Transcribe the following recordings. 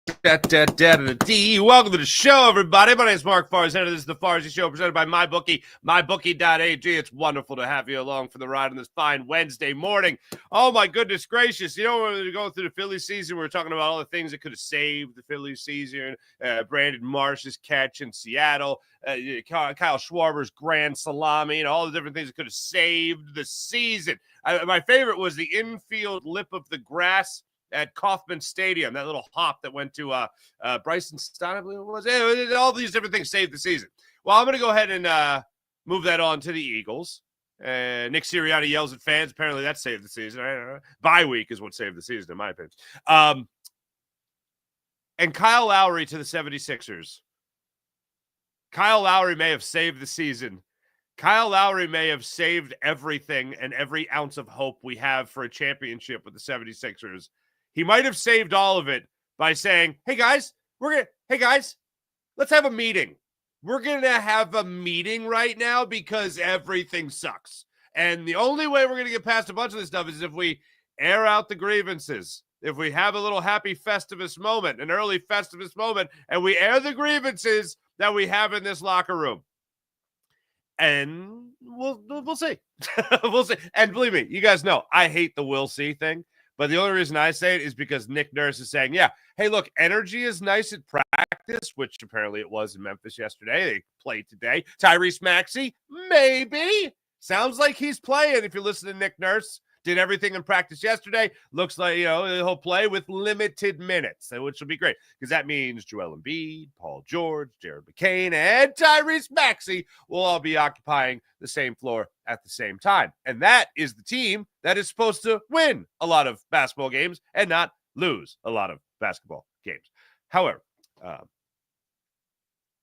Welcome to the show, everybody. My name is Mark Farzetta. This is the Farzy Show presented by MyBookie, mybookie.ag. It's wonderful to have you along for the ride on this fine Wednesday morning. Oh, my goodness gracious. You know, when we were going through the Phillies season, we were talking about all the things that could have saved the Phillies season. Brandon Marsh's catch in Seattle, Kyle Schwarber's grand salami, and all the different things that could have saved the season. My favorite was the infield lip of the grass at Kauffman Stadium, that little hop that went to Bryson Stein, I believe it was. All these different things saved the season. Well, I'm going to go ahead and move that on to the Eagles. Nick Sirianni yells at fans. Apparently that saved the season. Bye week is what saved the season, in my opinion. And Kyle Lowry to the 76ers. Kyle Lowry may have saved the season. Kyle Lowry may have saved everything and every ounce of hope we have for a championship with the 76ers. He might have saved all of it by saying, hey guys, let's have a meeting. We're going to have a meeting right now because everything sucks. And the only way we're going to get past a bunch of this stuff is if we air out the grievances. If we have a little happy Festivus moment, an early Festivus moment, and we air the grievances that we have in this locker room. And we'll see. We'll see. And believe me, you guys know I hate the we'll see thing. But the only reason I say it is because Nick Nurse is saying, yeah, hey, look, energy is nice at practice, which apparently it was in Memphis yesterday. They played today. Tyrese Maxey, maybe. Sounds like he's playing if you listen to Nick Nurse. Did everything in practice yesterday. Looks like, he'll play with limited minutes, which will be great because that means Joel Embiid, Paul George, Jared McCain, and Tyrese Maxey will all be occupying the same floor at the same time. And that is the team that is supposed to win a lot of basketball games and not lose a lot of basketball games. However,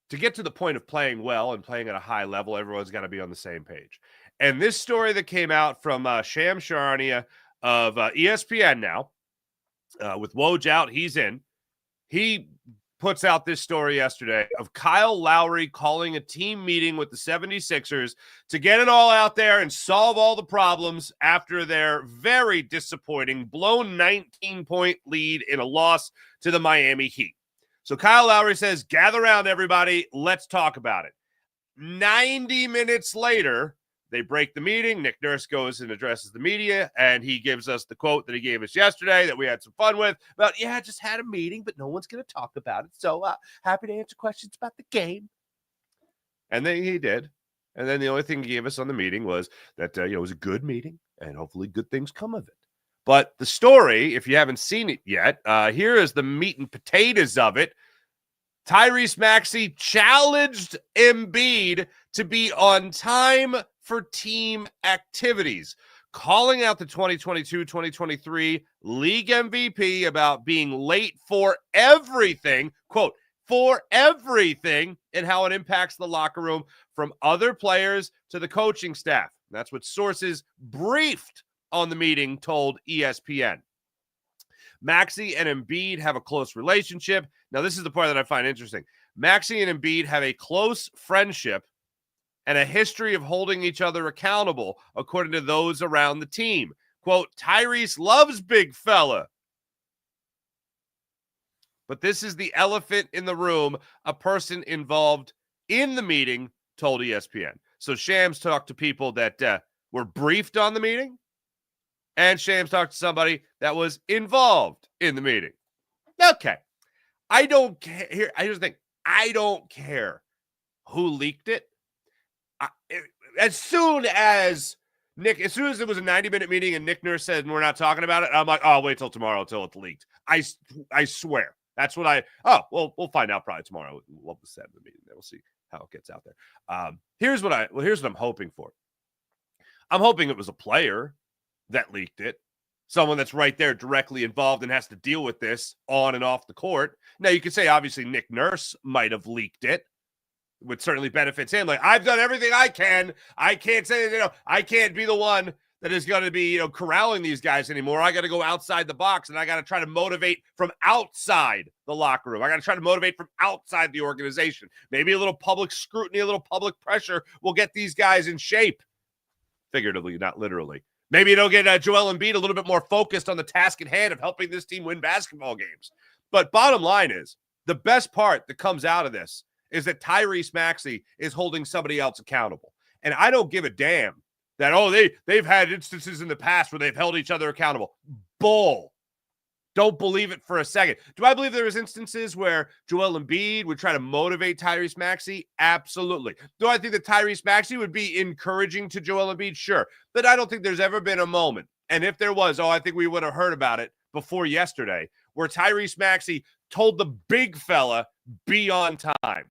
to get to the point of playing well and playing at a high level, everyone's got to be on the same page. And this story that came out from Sham Charania of ESPN now, with Woj out, he's in. He puts out this story yesterday of Kyle Lowry calling a team meeting with the 76ers to get it all out there and solve all the problems after their very disappointing blown 19-point lead in a loss to the Miami Heat. So Kyle Lowry says, gather around, everybody. Let's talk about it. 90 minutes later, they break the meeting. Nick Nurse goes and addresses the media, and he gives us the quote that he gave us yesterday that we had some fun with about, yeah, just had a meeting, but no one's going to talk about it. So happy to answer questions about the game. And then he did. And then the only thing he gave us on the meeting was that, it was a good meeting, and hopefully good things come of it. But the story, if you haven't seen it yet, here is the meat and potatoes of it. Tyrese Maxey challenged Embiid to be on time for team activities, calling out the 2022-2023 league MVP about being late for everything, quote, for everything, and how it impacts the locker room from other players to the coaching staff. That's what sources briefed on the meeting told ESPN. Maxey and Embiid have a close relationship. Now, this is the part that I find interesting. Maxey and Embiid have a close friendship and a history of holding each other accountable, according to those around the team. Quote, Tyrese loves big fella. But this is the elephant in the room, a person involved in the meeting told ESPN. So Shams talked to people that were briefed on the meeting, and Shams talked to somebody that was involved in the meeting. Okay. I don't care. Here, I just think, I don't care who leaked it. As soon as it was a 90-minute meeting and Nick Nurse said, we're not talking about it, I'm like, oh, I'll wait till tomorrow until it's leaked. I swear. That's what we'll find out probably tomorrow. What was said in the meeting. Then we'll see how it gets out there. Here's what I'm hoping for. I'm hoping it was a player that leaked it. Someone that's right there directly involved and has to deal with this on and off the court. Now, you could say, obviously, Nick Nurse might have leaked it. Would certainly benefits him. Like, I've done everything I can. I can't say, I can't be the one that is going to be, corralling these guys anymore. I got to go outside the box, and I got to try to motivate from outside the locker room. I got to try to motivate from outside the organization. Maybe a little public scrutiny, a little public pressure will get these guys in shape. Figuratively, not literally. Maybe it'll get Joel Embiid a little bit more focused on the task at hand of helping this team win basketball games. But bottom line is, the best part that comes out of this is that Tyrese Maxey is holding somebody else accountable. And I don't give a damn that, they've had instances in the past where they've held each other accountable. Bull. Don't believe it for a second. Do I believe there was instances where Joel Embiid would try to motivate Tyrese Maxey? Absolutely. Do I think that Tyrese Maxey would be encouraging to Joel Embiid? Sure. But I don't think there's ever been a moment, and if there was, I think we would have heard about it before yesterday, where Tyrese Maxey told the big fella, be on time.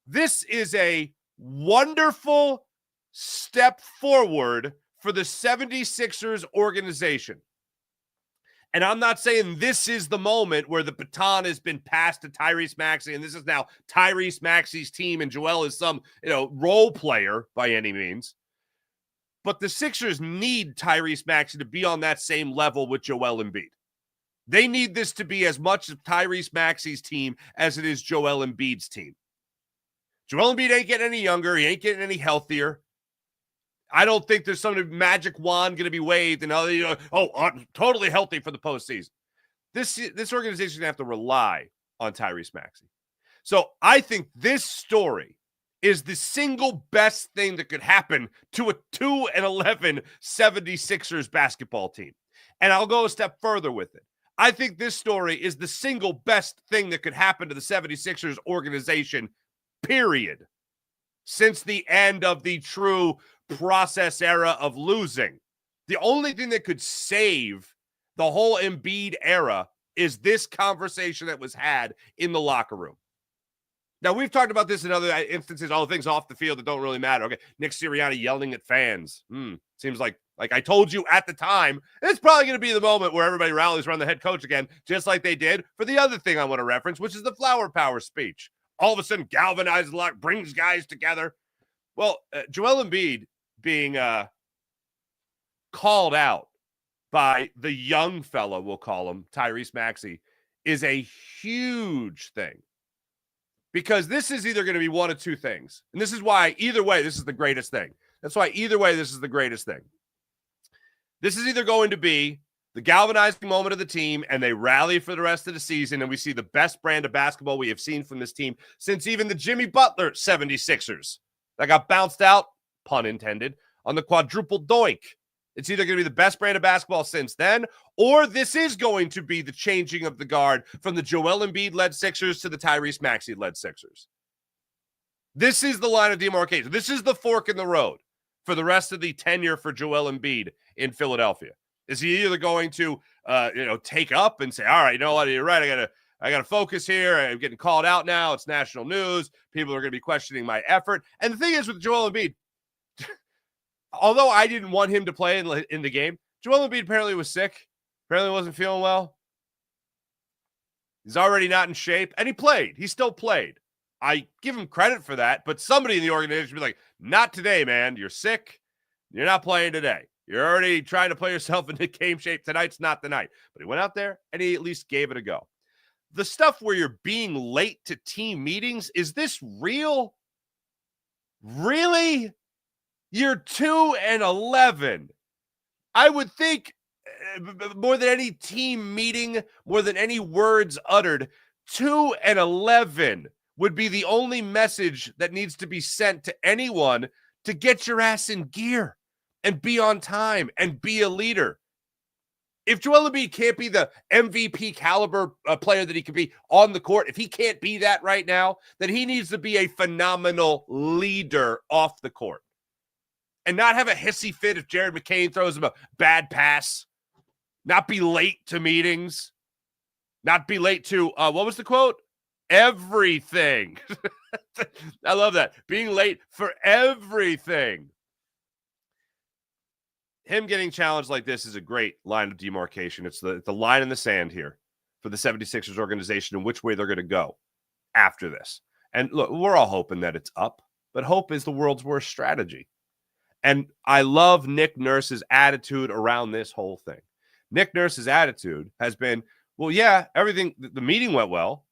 This is a wonderful step forward for the 76ers organization. And I'm not saying this is the moment where the baton has been passed to Tyrese Maxey and this is now Tyrese Maxey's team and Joel is some, role player by any means. But the Sixers need Tyrese Maxey to be on that same level with Joel Embiid. They need this to be as much of Tyrese Maxey's team as it is Joel Embiid's team. Joel Embiid ain't getting any younger. He ain't getting any healthier. I don't think there's some magic wand going to be waved and totally healthy for the postseason. This organization is going to have to rely on Tyrese Maxey. So I think this story is the single best thing that could happen to a 2-11 76ers basketball team. And I'll go a step further with it. I think this story is the single best thing that could happen to the 76ers organization, period, since the end of the true process era of losing. The only thing that could save the whole Embiid era is this conversation that was had in the locker room. Now, we've talked about this in other instances, all the things off the field that don't really matter. Okay, Nick Sirianni yelling at fans. Seems like I told you at the time, it's probably going to be the moment where everybody rallies around the head coach again, just like they did for the other thing I want to reference, which is the flower power speech. All of a sudden, galvanizes a lot, brings guys together. Well, Joel Embiid being called out by the young fella, we'll call him, Tyrese Maxey, is a huge thing. Because this is either going to be one of two things. And this is why, either way, this is the greatest thing. That's why, either way, this is the greatest thing. This is either going to be the galvanizing moment of the team, and they rally for the rest of the season, and we see the best brand of basketball we have seen from this team since even the Jimmy Butler 76ers that got bounced out, pun intended, on the quadruple doink. It's either going to be the best brand of basketball since then, or this is going to be the changing of the guard from the Joel Embiid-led Sixers to the Tyrese Maxey-led Sixers. This is the line of demarcation. This is the fork in the road for the rest of the tenure for Joel Embiid in Philadelphia. Is he either going to, take up and say, all right, you know what, you're right, I got to focus here. I'm getting called out now. It's national news. People are going to be questioning my effort. And the thing is with Joel Embiid, although I didn't want him to play in the game, Joel Embiid apparently was sick. Apparently wasn't feeling well. He's already not in shape. And he played. He still played. I give him credit for that. But somebody in the organization should be like, not today, man. You're sick. You're not playing today. You're already trying to play yourself into game shape. Tonight's not the night. But he went out there and he at least gave it a go. The stuff where you're being late to team meetings, is this real? Really? You're 2-11. I would think more than any team meeting, more than any words uttered, 2-11 would be the only message that needs to be sent to anyone to get your ass in gear and be on time and be a leader. If Joel Embiid can't be the MVP caliber player that he could be on the court, if he can't be that right now, then he needs to be a phenomenal leader off the court. And not have a hissy fit if Jared McCain throws him a bad pass. Not be late to meetings. Not be late to, what was the quote? Everything. I love that. Being late for everything. Him getting challenged like this is a great line of demarcation. It's the line in the sand here for the 76ers organization and which way they're going to go after this. And look, we're all hoping that it's up, but hope is the world's worst strategy. And I love Nick Nurse's attitude around this whole thing. Nick Nurse's attitude has been, well, yeah, everything, the meeting went well.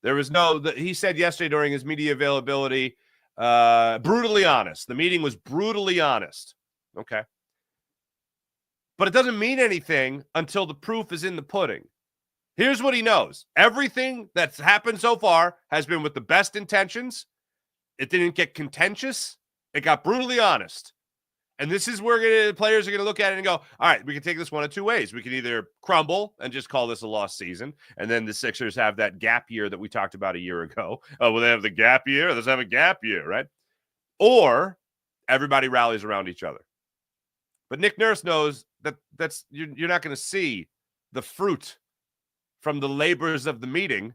There was he said yesterday during his media availability, brutally honest. The meeting was brutally honest. Okay. But it doesn't mean anything until the proof is in the pudding. Here's what he knows. Everything that's happened so far has been with the best intentions. It didn't get contentious. It got brutally honest. And this is where the players are going to look at it and go, all right, we can take this one of two ways. We can either crumble and just call this a lost season, and then the Sixers have that gap year that we talked about a year ago. Oh, well, they have the gap year. Let's have a gap year, right? Or everybody rallies around each other. But Nick Nurse knows that you're not going to see the fruit from the labors of the meeting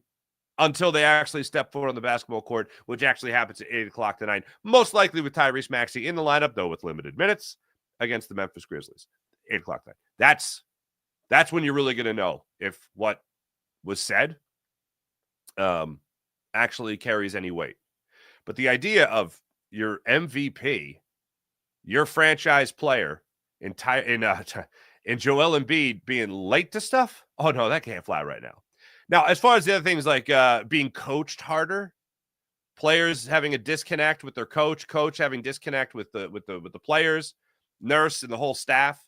until they actually step forward on the basketball court, which actually happens at 8 o'clock tonight, most likely with Tyrese Maxey in the lineup, though with limited minutes, against the Memphis Grizzlies. 8 o'clock tonight. That's when you're really going to know if what was said actually carries any weight. But the idea of your MVP, your franchise player, in Joel Embiid being late to stuff, oh no, that can't fly right now. Now, as far as the other things like being coached harder, players having a disconnect with their coach having disconnect with the players, Nurse and the whole staff,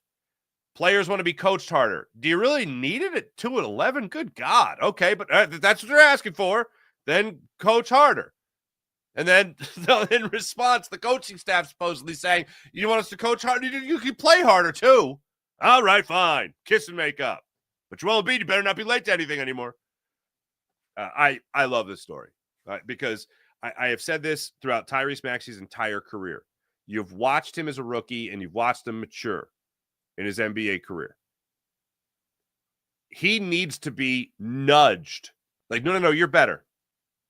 players want to be coached harder. Do you really need it at 2-11? Good God. Okay, but that's what they're asking for. Then coach harder. And then in response, the coaching staff supposedly saying, you want us to coach harder? You can play harder too. All right, fine. Kiss and make up. But Joel Embiid, you better not be late to anything anymore. I love this story because I have said this throughout Tyrese Maxey's entire career. You've watched him as a rookie and you've watched him mature in his NBA career. He needs to be nudged. Like, no, you're better.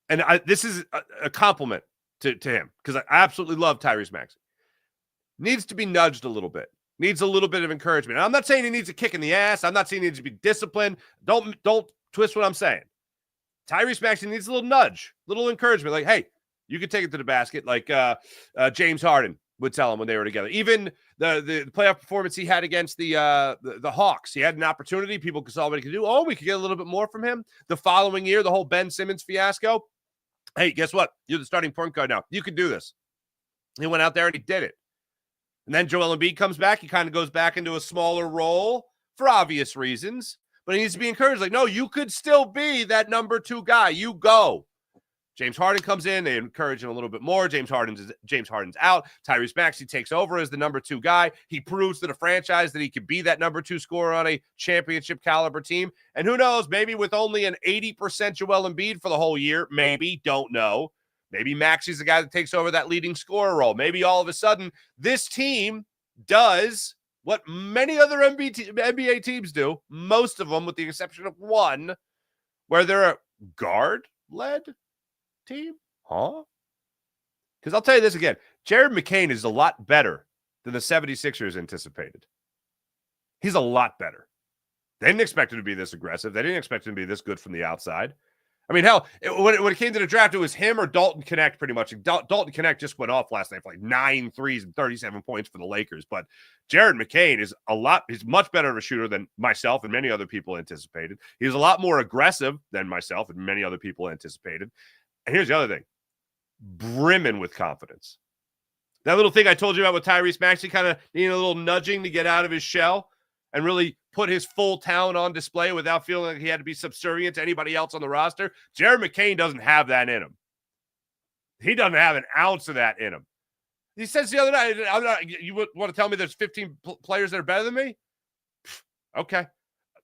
And this is a compliment to him because I absolutely love Tyrese Maxey. Needs to be nudged a little bit. Needs a little bit of encouragement. And I'm not saying he needs a kick in the ass. I'm not saying he needs to be disciplined. Don't twist what I'm saying. Tyrese Maxey needs a little nudge, little encouragement. Like, hey, you can take it to the basket, like James Harden would tell him when they were together. Even the playoff performance he had against the Hawks, he had an opportunity. People saw what he could do. Oh, we could get a little bit more from him. The following year, the whole Ben Simmons fiasco. Hey, guess what? You're the starting point guard now. You can do this. He went out there and he did it. And then Joel Embiid comes back. He kind of goes back into a smaller role for obvious reasons. But he needs to be encouraged. Like, no, you could still be that number 2 guy. You go. James Harden comes in. They encourage him a little bit more. James Harden's out. Tyrese Maxey takes over as the number 2 guy. He proves to the franchise that he could be that number 2 scorer on a championship caliber team. And who knows, maybe with only an 80% Joel Embiid for the whole year, maybe, don't know. Maybe Maxey's the guy that takes over that leading scorer role. Maybe all of a sudden this team does what many other NBA teams do, most of them with the exception of one, where they're a guard-led team? Huh? Because I'll tell you this again. Jared McCain is a lot better than the 76ers anticipated. He's a lot better. They didn't expect him to be this aggressive. They didn't expect him to be this good from the outside. I mean, hell, when it came to the draft, it was him or Dalton Connect pretty much. Dalton Connect just went off last night for like 9 threes and 37 points for the Lakers. But Jared McCain is he's much better of a shooter than myself and many other people anticipated. He's a lot more aggressive than myself and many other people anticipated. And here's the other thing. Brimming with confidence. That little thing I told you about with Tyrese Maxey kind of needing a little nudging to get out of his shell and really put his full talent on display without feeling like he had to be subservient to anybody else on the roster. Jared McCain doesn't have that in him. He doesn't have an ounce of that in him. He says the other night, you want to tell me there's 15 players that are better than me? Okay.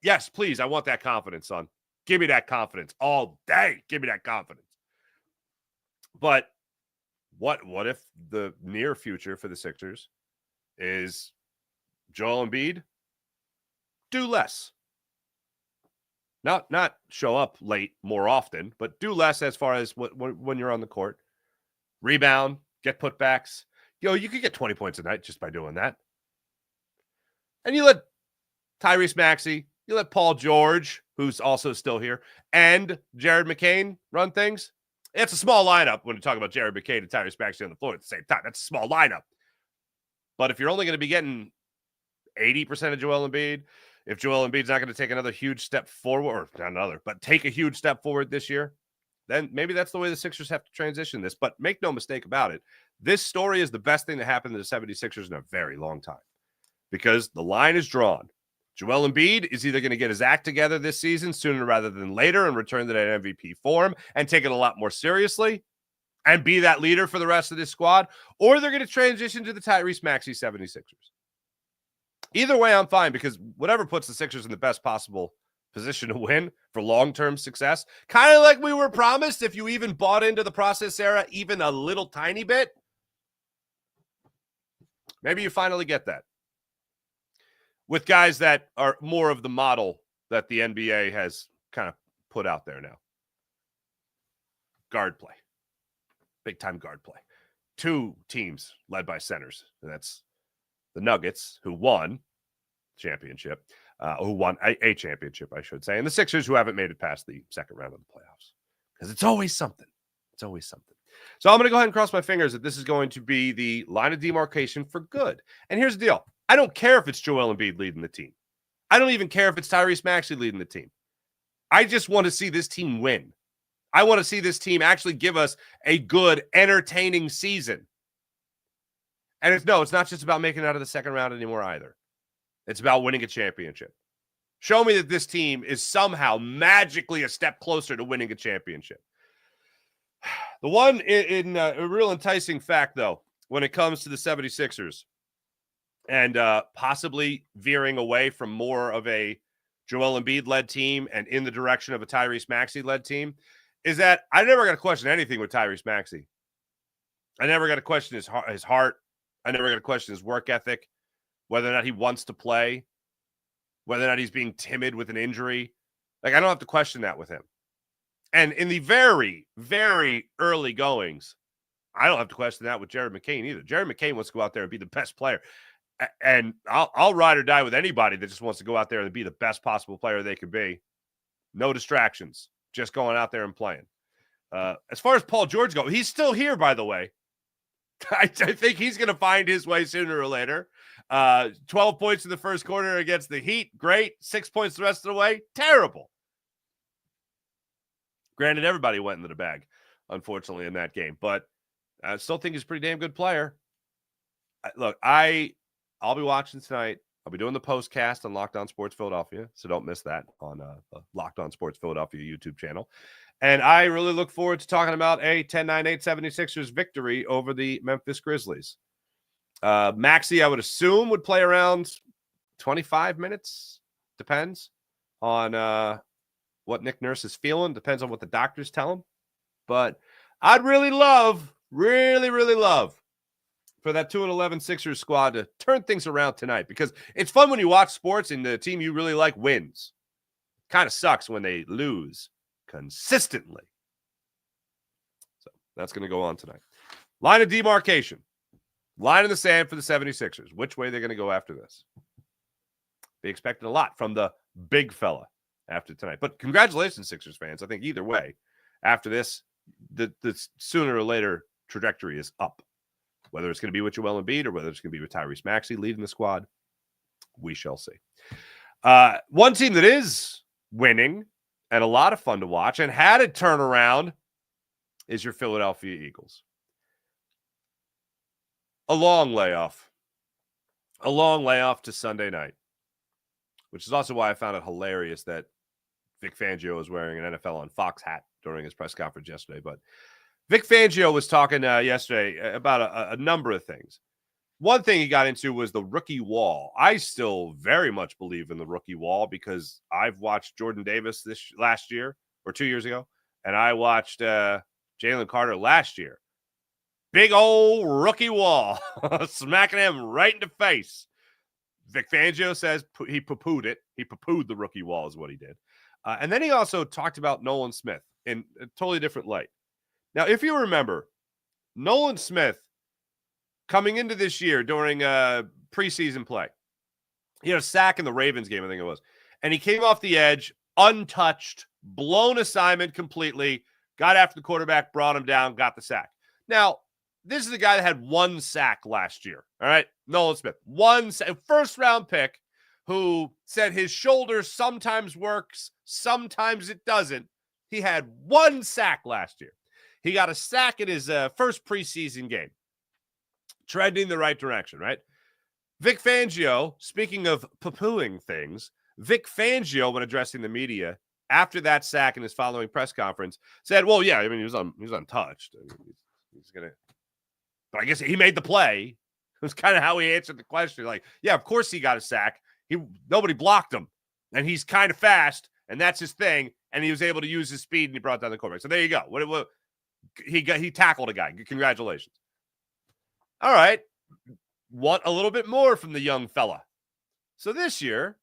Yes, please. I want that confidence, son. Give me that confidence all day. Give me that confidence. But what if the near future for the Sixers is Joel Embiid? Do less. Not show up late more often, but do less as far as when you're on the court. Rebound, get putbacks. You could get 20 points a night just by doing that. And you let Tyrese Maxey, you let Paul George, who's also still here, and Jared McCain run things. It's a small lineup when you talk about Jared McCain and Tyrese Maxey on the floor at the same time. That's a small lineup. But if you're only going to be getting 80% of Joel Embiid, if Joel Embiid's not going to take another huge step forward, or not another, but take a huge step forward this year, then maybe that's the way the Sixers have to transition this. But make no mistake about it, this story is the best thing that happened to the 76ers in a very long time because the line is drawn. Joel Embiid is either going to get his act together this season sooner rather than later and return to that MVP form and take it a lot more seriously and be that leader for the rest of this squad, or they're going to transition to the Tyrese Maxey 76ers. Either way, I'm fine, because whatever puts the Sixers in the best possible position to win for long-term success, kind of like we were promised if you even bought into the process era even a little tiny bit, maybe you finally get that. With guys that are more of the model that the NBA has kind of put out there now. Guard play. Big-time guard play. 2 teams led by centers, and that's the Nuggets, who won championship, who won a championship, I should say, and the Sixers, who haven't made it past the second round of the playoffs. Because it's always something. It's always something. So I'm going to go ahead and cross my fingers that this is going to be the line of demarcation for good. And here's the deal. I don't care if it's Joel Embiid leading the team. I don't even care if it's Tyrese Maxey leading the team. I just want to see this team win. I want to see this team actually give us a good, entertaining season. And it's not just about making it out of the second round anymore either. It's about winning a championship. Show me that this team is somehow magically a step closer to winning a championship. The one in a real enticing fact, though, when it comes to the 76ers, and possibly veering away from more of a Joel Embiid-led team and in the direction of a Tyrese Maxey-led team, is that I never got to question anything with Tyrese Maxey. I never got to question his heart. I never got to question his work ethic, whether or not he wants to play, whether or not he's being timid with an injury. Like, I don't have to question that with him. And in the very, very early goings, I don't have to question that with Jared McCain either. Jared McCain wants to go out there and be the best player. And I'll ride or die with anybody that just wants to go out there and be the best possible player they could be. No distractions, just going out there and playing. As far as Paul George goes, he's still here, by the way. I think he's going to find his way sooner or later. 12 points in the first quarter against the Heat. Great. 6 points the rest of the way. Terrible. Granted, everybody went into the bag, unfortunately, in that game. But I still think he's a pretty damn good player. Look, I'll be watching tonight. I'll be doing the postcast on Locked On Sports Philadelphia, so don't miss that on the Locked On Sports Philadelphia YouTube channel. And I really look forward to talking about a 10-9-8 76ers victory over the Memphis Grizzlies. Maxey, I would assume, would play around 25 minutes. Depends on what Nick Nurse is feeling. Depends on what the doctors tell him. But I'd really love for that 2-11 Sixers squad to turn things around tonight, because it's fun when you watch sports and the team you really like wins. Kind of sucks when they lose consistently. So that's going to go on tonight. Line of demarcation. Line in the sand for the 76ers. Which way they're going to go after this? Be expecting a lot from the big fella after tonight. But congratulations, Sixers fans. I think either way, after this, the sooner or later trajectory is up. Whether it's going to be with Joel Embiid or whether it's going to be with Tyrese Maxey leading the squad, we shall see. One team that is winning and a lot of fun to watch and had a turnaround is your Philadelphia Eagles. A long layoff to Sunday night, which is also why I found it hilarious that Vic Fangio was wearing an NFL on Fox hat during his press conference yesterday. But Vic Fangio was talking yesterday about a number of things. One thing he got into was the rookie wall. I still very much believe in the rookie wall because I've watched Jordan Davis last year or 2 years ago, and I watched Jalen Carter last year. Big old rookie wall, smacking him right in the face. Vic Fangio says he poo-pooed it. He poo-pooed the rookie wall is what he did. And then he also talked about Nolan Smith in a totally different light. Now, if you remember, Nolan Smith coming into this year during preseason play, he had a sack in the Ravens game, I think it was. And he came off the edge, untouched, blown assignment completely, got after the quarterback, brought him down, got the sack. Now, this is the guy that had one sack last year, all right? Nolan Smith, first-round pick who said his shoulder sometimes works, sometimes it doesn't. He had one sack last year. He got a sack in his first preseason game. Trending the right direction, right? Vic Fangio, speaking of poo-pooing things, Vic Fangio, when addressing the media after that sack in his following press conference, said, well, yeah, I mean, he was untouched. I mean, he's going to, but I guess he made the play. It was kind of how he answered the question. Like, yeah, of course he got a sack. Nobody blocked him, and he's kind of fast, and that's his thing, and he was able to use his speed, and he brought down the quarterback. So there you go. He tackled a guy. Congratulations. All right. Want a little bit more from the young fella. So this year,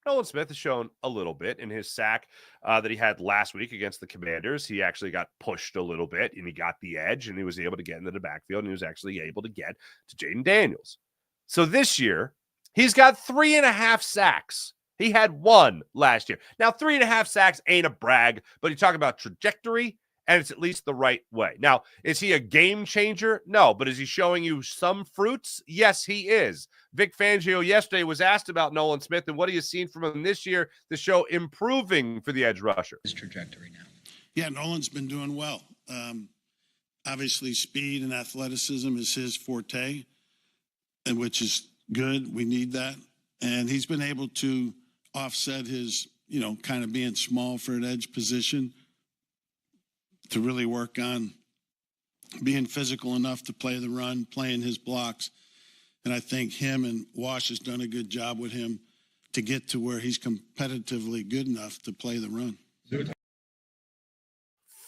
Nolan Smith has shown a little bit in his sack that he had last week against the Commanders. He actually got pushed a little bit, and he got the edge, and he was able to get into the backfield, and he was actually able to get to Jaden Daniels. So this year, he's got 3.5 sacks. He had 1 last year. Now, 3.5 sacks ain't a brag, but you talk about trajectory, and it's at least the right way. Now, is he a game changer? No, but is he showing you some fruits? Yes, he is. Vic Fangio yesterday was asked about Nolan Smith and what he has seen from him this year to show improving for the edge rusher. His trajectory now. Yeah, Nolan's been doing well. Obviously, speed and athleticism is his forte, and which is good. We need that. And he's been able to offset his, kind of being small for an edge position to really work on being physical enough to play the run, playing his blocks. And I think him and Wash has done a good job with him to get to where he's competitively good enough to play the run.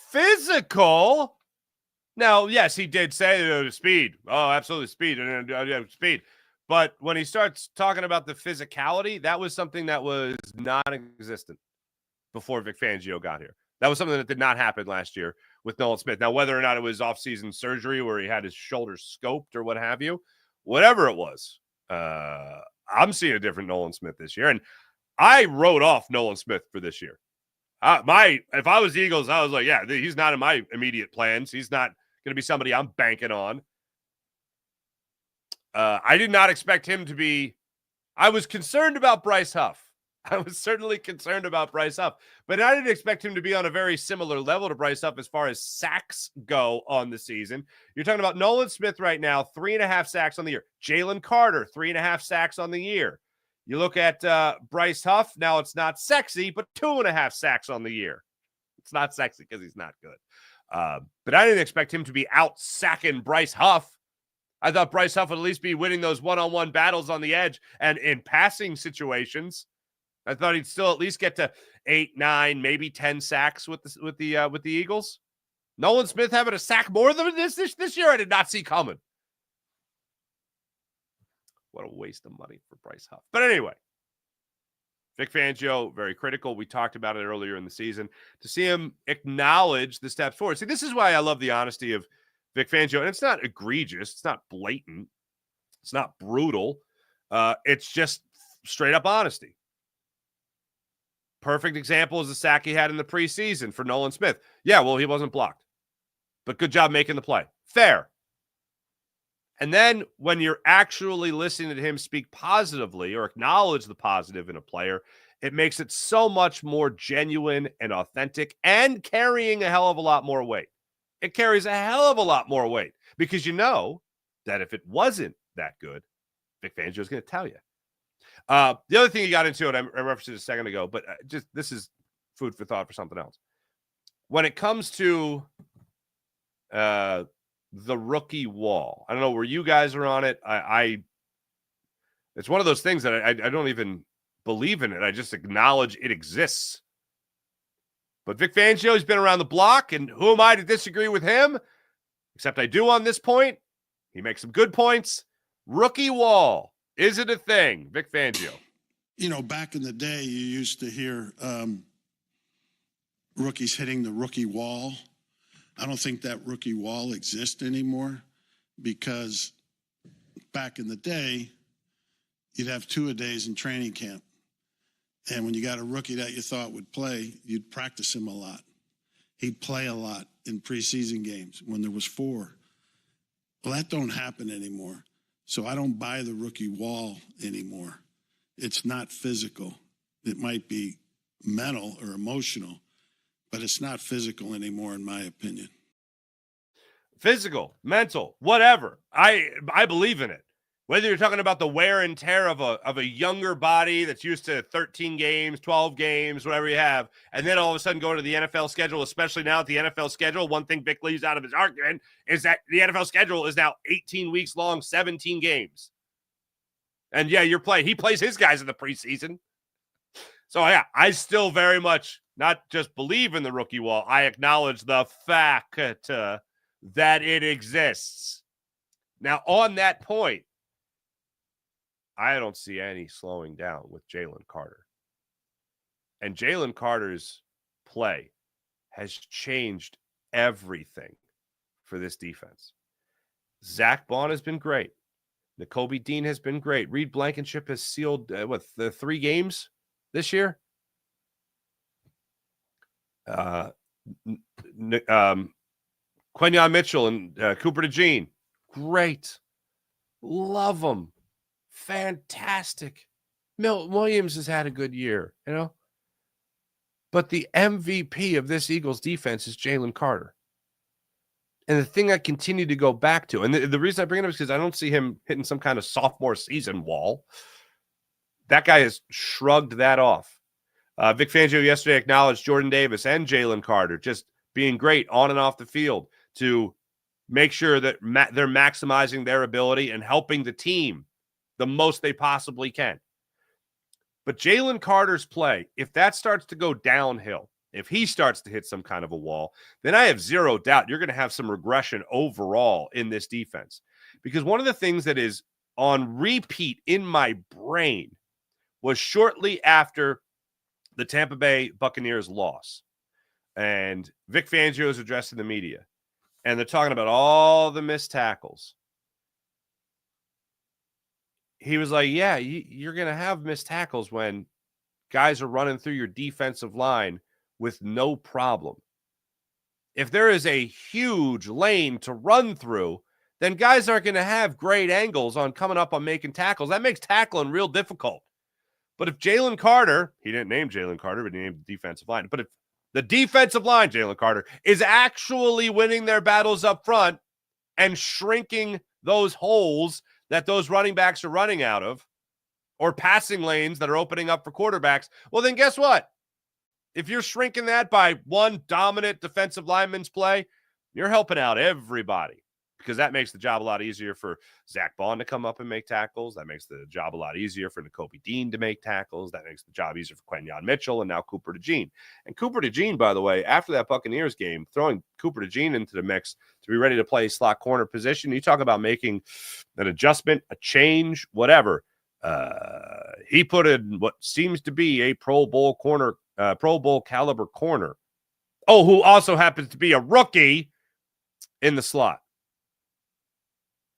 Physical? Now, yes, he did say speed. Oh, absolutely, speed. Speed. But when he starts talking about the physicality, that was something that was non-existent before Vic Fangio got here. That was something that did not happen last year with Nolan Smith. Now, whether or not it was off-season surgery where he had his shoulder scoped or what have you, whatever it was, I'm seeing a different Nolan Smith this year. And I wrote off Nolan Smith for this year. If I was the Eagles, I was like, yeah, he's not in my immediate plans. He's not going to be somebody I'm banking on. I did not expect him to be. I was concerned about Bryce Huff. I was certainly concerned about Bryce Huff, but I didn't expect him to be on a very similar level to Bryce Huff as far as sacks go on the season. You're talking about Nolan Smith right now, 3.5 sacks on the year. Jalen Carter, 3.5 sacks on the year. You look at Bryce Huff. Now it's not sexy, but 2.5 sacks on the year. It's not sexy because he's not good. But I didn't expect him to be out sacking Bryce Huff. I thought Bryce Huff would at least be winning those one-on-one battles on the edge and in passing situations. I thought he'd still at least get to 8, 9, maybe 10 sacks with the Eagles. Nolan Smith having a sack more than this year, I did not see coming. What a waste of money for Bryce Huff. But anyway, Vic Fangio, very critical. We talked about it earlier in the season. To see him acknowledge the steps forward. See, this is why I love the honesty of Vic Fangio. And it's not egregious. It's not blatant. It's not brutal. It's just straight up honesty. Perfect example is the sack he had in the preseason for Nolan Smith. Yeah, well, he wasn't blocked. But good job making the play. Fair. And then when you're actually listening to him speak positively or acknowledge the positive in a player, it makes it so much more genuine and authentic and carrying a hell of a lot more weight. It carries a hell of a lot more weight because you know that if it wasn't that good, Vic Fangio is going to tell you. The other thing you got into, and I referenced it a second ago, but just this is food for thought for something else. When it comes to the rookie wall, I don't know where you guys are on it. It's one of those things that I don't even believe in it. I just acknowledge it exists. But Vic Fangio has been around the block, and who am I to disagree with him? Except I do on this point. He makes some good points. Rookie wall. Is it a thing, Vic Fangio? Back in the day, you used to hear rookies hitting the rookie wall. I don't think that rookie wall exists anymore because back in the day, you'd have 2-a-days in training camp. And when you got a rookie that you thought would play, you'd practice him a lot. He'd play a lot in preseason games when there was 4. Well, that don't happen anymore. So I don't buy the rookie wall anymore. It's not physical. It might be mental or emotional, but it's not physical anymore, in my opinion. Physical, mental, whatever. I believe in it. Whether you're talking about the wear and tear of a younger body that's used to 13 games, 12 games, whatever you have, and then all of a sudden going to the NFL schedule, especially now at the NFL schedule, one thing Vic leaves out of his argument is that the NFL schedule is now 18 weeks long, 17 games. And yeah, he plays his guys in the preseason. So yeah, I still very much not just believe in the rookie wall, I acknowledge the fact that it exists. Now, on that point, I don't see any slowing down with Jalen Carter. And Jalen Carter's play has changed everything for this defense. Zach Bond has been great. Nakobe Dean has been great. Reed Blankenship has sealed, the 3 games this year? Quenyon Mitchell and Cooper DeJean. Great. Love them. Fantastic. Milton Williams has had a good year, But the MVP of this Eagles defense is Jalen Carter. And the thing I continue to go back to, and the reason I bring it up is because I don't see him hitting some kind of sophomore season wall. That guy has shrugged that off. Vic Fangio yesterday acknowledged Jordan Davis and Jalen Carter just being great on and off the field to make sure that they're maximizing their ability and helping the team the most they possibly can. But Jalen Carter's play, if that starts to go downhill, if he starts to hit some kind of a wall, then I have zero doubt you're going to have some regression overall in this defense. Because one of the things that is on repeat in my brain was shortly after the Tampa Bay Buccaneers loss. And Vic Fangio is addressing the media. And they're talking about all the missed tackles. He was like, yeah, you're going to have missed tackles when guys are running through your defensive line with no problem. If there is a huge lane to run through, then guys aren't going to have great angles on coming up on making tackles. That makes tackling real difficult. But if Jalen Carter, he didn't name Jalen Carter, but he named the defensive line. But if the defensive line, Jalen Carter, is actually winning their battles up front and shrinking those holes that those running backs are running out of, or passing lanes that are opening up for quarterbacks, well, then guess what? If you're shrinking that by one dominant defensive lineman's play, you're helping out everybody, because that makes the job a lot easier for Zach Bond to come up and make tackles. That makes the job a lot easier for Nakobe Dean to make tackles. That makes the job easier for Quenyon Mitchell and now Cooper DeJean. And Cooper DeJean, by the way, after that Buccaneers game, throwing Cooper DeJean into the mix to be ready to play slot corner position, you talk about making an adjustment, a change, whatever. He put in what seems to be a Pro Bowl caliber corner. Oh, who also happens to be a rookie in the slot,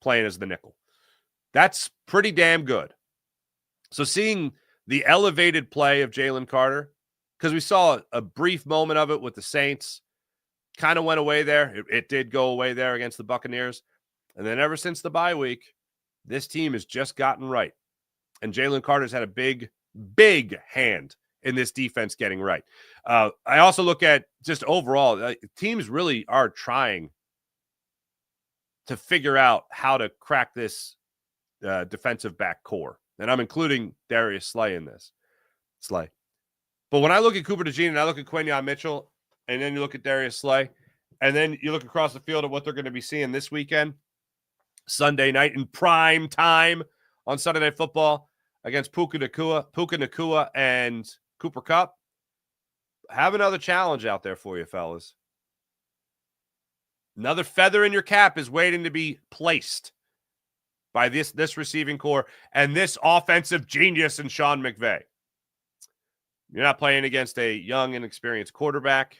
playing as the nickel. That's pretty damn good. So seeing the elevated play of Jalen Carter, because we saw a brief moment of it with the Saints, kind of went away there. It did go away there against the Buccaneers. And then ever since the bye week, this team has just gotten right. And Jalen Carter's had a big, big hand in this defense getting right. I also look at just overall, teams really are trying to figure out how to crack this defensive back core. And I'm including Darius Slay in this. Slay. But when I look at Cooper DeJean and I look at Quenyon Mitchell, and then you look at Darius Slay, and then you look across the field at what they're going to be seeing this weekend, Sunday night in prime time on Sunday Night Football against Puka Nacua and Cooper Kupp, have another challenge out there for you, fellas. Another feather in your cap is waiting to be placed by this receiving core and this offensive genius in Sean McVay. You're not playing against a young and experienced quarterback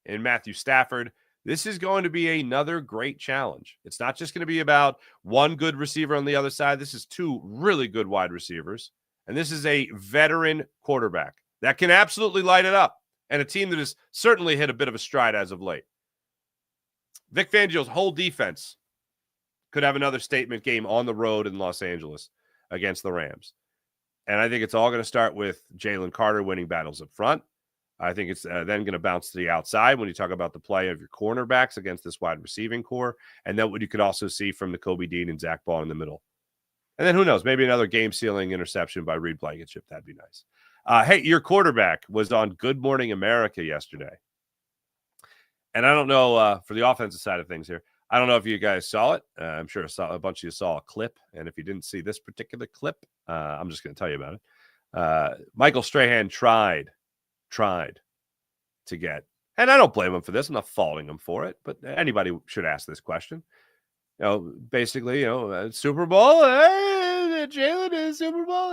in Matthew Stafford. This is going to be another great challenge. It's not just going to be about one good receiver on the other side. This is two really good wide receivers. And this is a veteran quarterback that can absolutely light it up, and a team that has certainly hit a bit of a stride as of late. Vic Fangio's whole defense could have another statement game on the road in Los Angeles against the Rams. And I think it's all going to start with Jalen Carter winning battles up front. I think it's then going to bounce to the outside when you talk about the play of your cornerbacks against this wide receiving core. And then what you could also see from Nakobe Dean and Zach Ball in the middle. And then who knows? Maybe another game-sealing interception by Reed Blankenship. That'd be nice. Hey, your quarterback was on Good Morning America yesterday. And I don't know, for the offensive side of things here, I don't know if you guys saw it. I'm sure a bunch of you saw a clip. And if you didn't see this particular clip, I'm just going to tell you about it. Michael Strahan tried to get, and I don't blame him for this. I'm not faulting him for it, but anybody should ask this question. Basically, Super Bowl, Jalen is Super Bowl.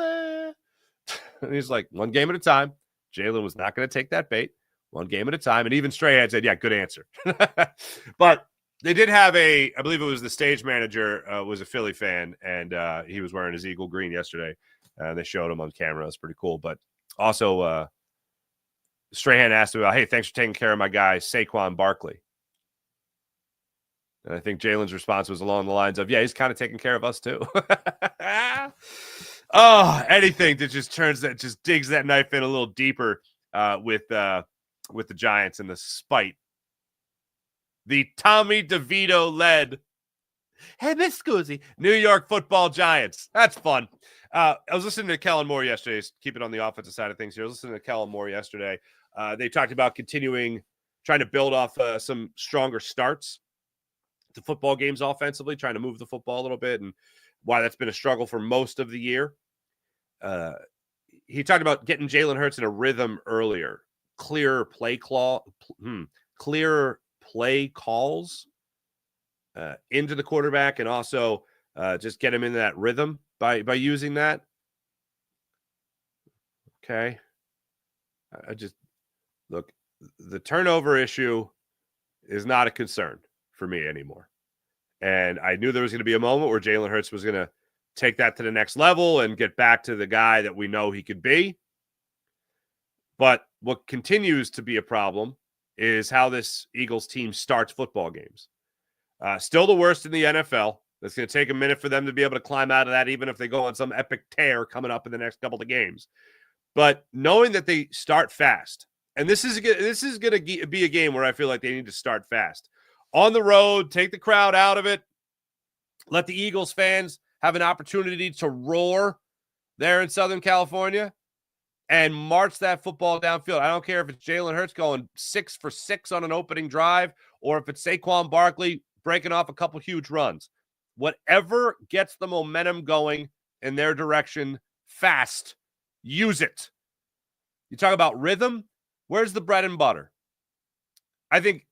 And he's like, one game at a time. Jalen was not going to take that bait. One game at a time. And even Strahan said, yeah, good answer. But they did have I believe it was the stage manager was a Philly fan, and he was wearing his Eagle green yesterday. They showed him on camera. It's pretty cool. But also, Strahan asked him about, hey, thanks for taking care of my guy, Saquon Barkley. And I think Jalen's response was along the lines of, yeah, he's kind of taking care of us too. Anything that just digs that knife in a little deeper with the Giants and the spite. The Tommy DeVito led, hey, Miss Scoozy, New York Football Giants. That's fun. I was listening to Kellen Moore yesterday. Keep it on the offensive side of things here. I was listening to Kellen Moore yesterday. They talked about trying to build off some stronger starts to football games offensively, trying to move the football a little bit, and why that's been a struggle for most of the year. He talked about getting Jalen Hurts in a rhythm earlier, clearer play calls into the quarterback, and also just get him into that rhythm by using that. Okay. I just look, the turnover issue is not a concern for me anymore. And I knew there was going to be a moment where Jalen Hurts was going to take that to the next level and get back to the guy that we know he could be. But what continues to be a problem is how this Eagles team starts football games. Still the worst in the NFL. It's going to take a minute for them to be able to climb out of that, even if they go on some epic tear coming up in the next couple of games. But knowing that they start fast, and this is going to be a game where I feel like they need to start fast. On the road, take the crowd out of it. Let the Eagles fans have an opportunity to roar there in Southern California and march that football downfield. I don't care if it's Jalen Hurts going 6 for 6 on an opening drive or if it's Saquon Barkley breaking off a couple huge runs. Whatever gets the momentum going in their direction fast, use it. You talk about rhythm. Where's the bread and butter? I think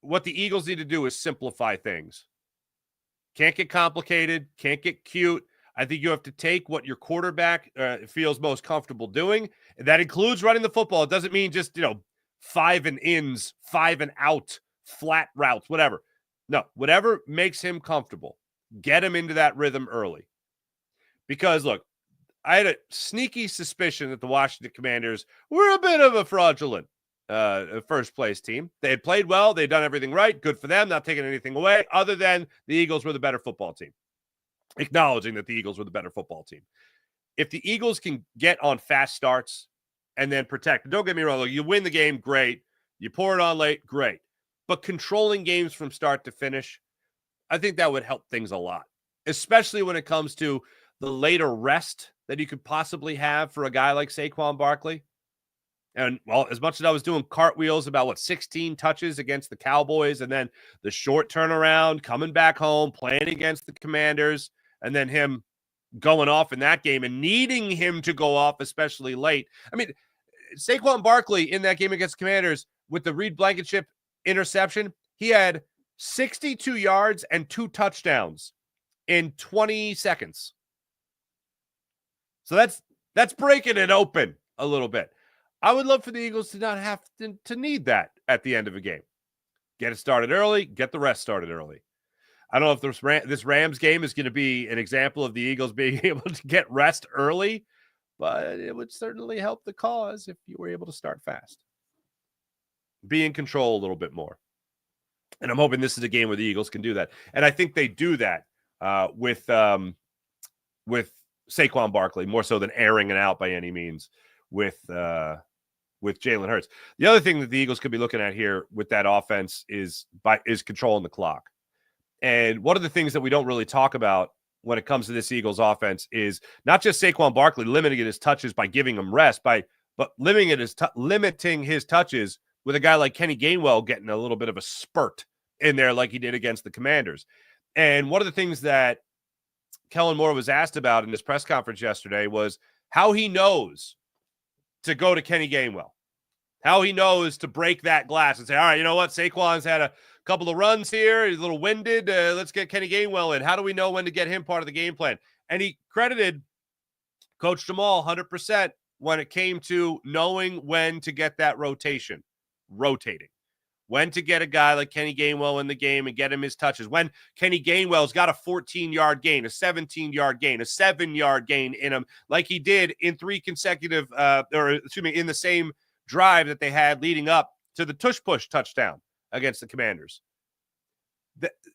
what the Eagles need to do is simplify things. Can't get complicated, can't get cute. I think you have to take what your quarterback feels most comfortable doing. And that includes running the football. It doesn't mean just, 5 and ins, 5 and out, flat routes, whatever. No, whatever makes him comfortable. Get him into that rhythm early. Because, look, I had a sneaky suspicion that the Washington Commanders were a bit of a fraudulent first-place team. They had played well. They had done everything right. Good for them. Not taking anything away, other than the Eagles were the better football team. Acknowledging that the Eagles were the better football team. If the Eagles can get on fast starts and then protect, don't get me wrong, look, you win the game, great. You pour it on late, great. But controlling games from start to finish, I think that would help things a lot, especially when it comes to the later rest that you could possibly have for a guy like Saquon Barkley. And, well, as much as I was doing cartwheels about, 16 touches against the Cowboys, and then the short turnaround, coming back home, playing against the Commanders, and then him going off in that game and needing him to go off, especially late. I mean, Saquon Barkley in that game against the Commanders with the Reed Blankenship interception, he had 62 yards and 2 touchdowns in 20 seconds. So that's breaking it open a little bit. I would love for the Eagles to not have to need that at the end of a game. Get it started early, get the rest started early. I don't know if this Rams game is going to be an example of the Eagles being able to get rest early, but it would certainly help the cause if you were able to start fast. Be in control a little bit more. And I'm hoping this is a game where the Eagles can do that. And I think they do that with Saquon Barkley, more so than airing it out by any means with Jalen Hurts. The other thing that the Eagles could be looking at here with that offense is controlling the clock. And one of the things that we don't really talk about when it comes to this Eagles offense is not just Saquon Barkley limiting his touches by giving him rest, but limiting his touches with a guy like Kenny Gainwell getting a little bit of a spurt in there like he did against the Commanders. And one of the things that Kellen Moore was asked about in his press conference yesterday was how he knows to go to Kenny Gainwell, how he knows to break that glass and say, all right, you know what? Saquon's had a couple of runs here. He's a little winded. Let's get Kenny Gainwell in. How do we know when to get him part of the game plan? And he credited Coach Jamal 100% when it came to knowing when to get that rotating, when to get a guy like Kenny Gainwell in the game and get him his touches, when Kenny Gainwell's got a 14-yard gain, a 17-yard gain, a 7-yard gain in him, like he did in three consecutive, in the same drive that they had leading up to the tush-push touchdown against the Commanders.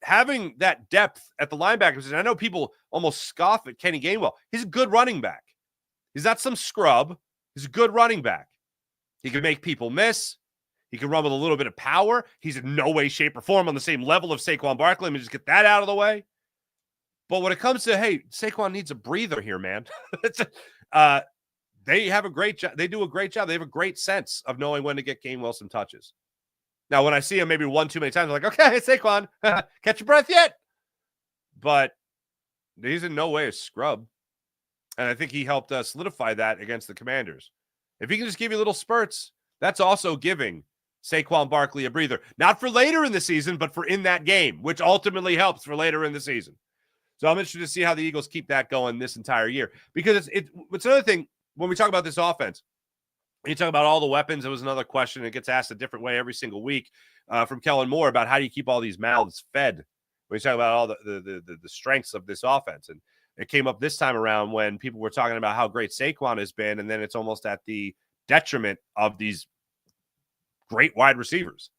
Having that depth at the linebacker position, I know people almost scoff at Kenny Gainwell. He's a good running back. He's not some scrub. He's a good running back. He can make people miss. He can run with a little bit of power. He's in no way, shape, or form on the same level of Saquon Barkley. Let me just get that out of the way. But when it comes to, hey, Saquon needs a breather here, man. They have a great job. They do a great job. They have a great sense of knowing when to get Gainwell some touches. Now, when I see him maybe one too many times, I'm like, okay, Saquon, catch your breath yet? But he's in no way a scrub. And I think he helped us solidify that against the Commanders. If he can just give you little spurts, that's also giving Saquon Barkley a breather. Not for later in the season, but for in that game, which ultimately helps for later in the season. So I'm interested to see how the Eagles keep that going this entire year. Because it's another thing, when we talk about this offense, you talk about all the weapons, it was another question. It gets asked a different way every single week from Kellen Moore about how do you keep all these mouths fed when you talk about all the strengths of this offense. And it came up this time around when people were talking about how great Saquon has been, and then it's almost at the detriment of these great wide receivers.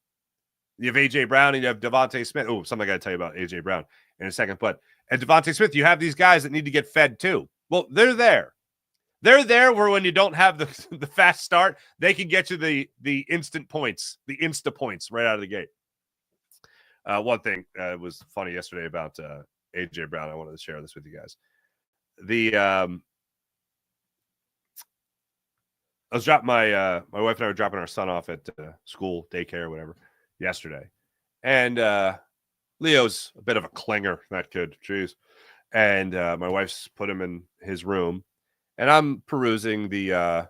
You have A.J. Brown and you have Devontae Smith. Oh, something I got to tell you about A.J. Brown in a second. But at Devontae Smith, you have these guys that need to get fed too. Well, they're there. They're there where when you don't have the fast start, they can get you the instant points, the insta points right out of the gate. One thing was funny yesterday about A.J. Brown. I wanted to share this with you guys. I was dropping my wife and I were dropping our son off at school, daycare, whatever, yesterday. And Leo's a bit of a clinger, that kid. Jeez. And my wife's put him in his room. And I'm perusing the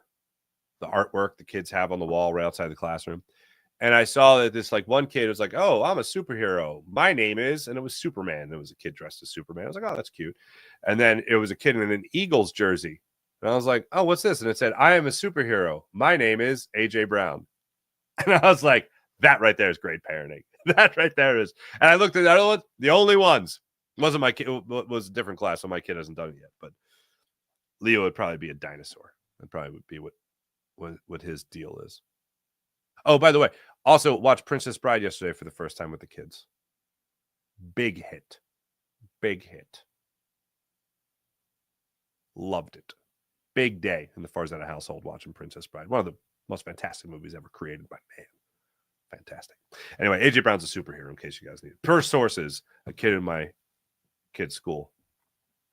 artwork the kids have on the wall right outside the classroom. And I saw that this one kid was like, oh, I'm a superhero. My name is, and it was Superman. There was a kid dressed as Superman. I was like, oh, that's cute. And then it was a kid in an Eagles jersey. And I was like, oh, what's this? And it said, I am a superhero. My name is A.J. Brown. And I was like, that right there is great parenting. That right there is. And I looked at the other ones. The only ones. It wasn't my kid. It was a different class, so my kid hasn't done it yet. But Leo would probably be a dinosaur. That probably would be what his deal is. Oh, by the way, also watched Princess Bride yesterday for the first time with the kids. Big hit. Big hit. Loved it. Big day in the Farzetta household watching Princess Bride. One of the most fantastic movies ever created by man. Fantastic. Anyway, A.J. Brown's a superhero in case you guys need it. Per sources, a kid in my kid's school.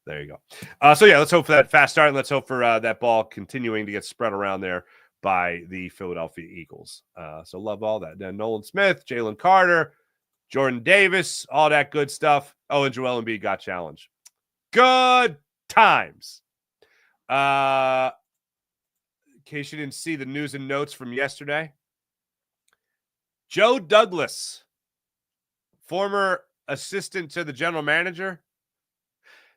There you go. So, yeah, let's hope for that fast start, and let's hope for that ball continuing to get spread around there by the Philadelphia Eagles. So love all that. Then Nolan Smith, Jalen Carter, Jordan Davis, all that good stuff. Oh, and Joel Embiid got challenged. Good times. In case you didn't see the news and notes from yesterday, Joe Douglas, former assistant to the general manager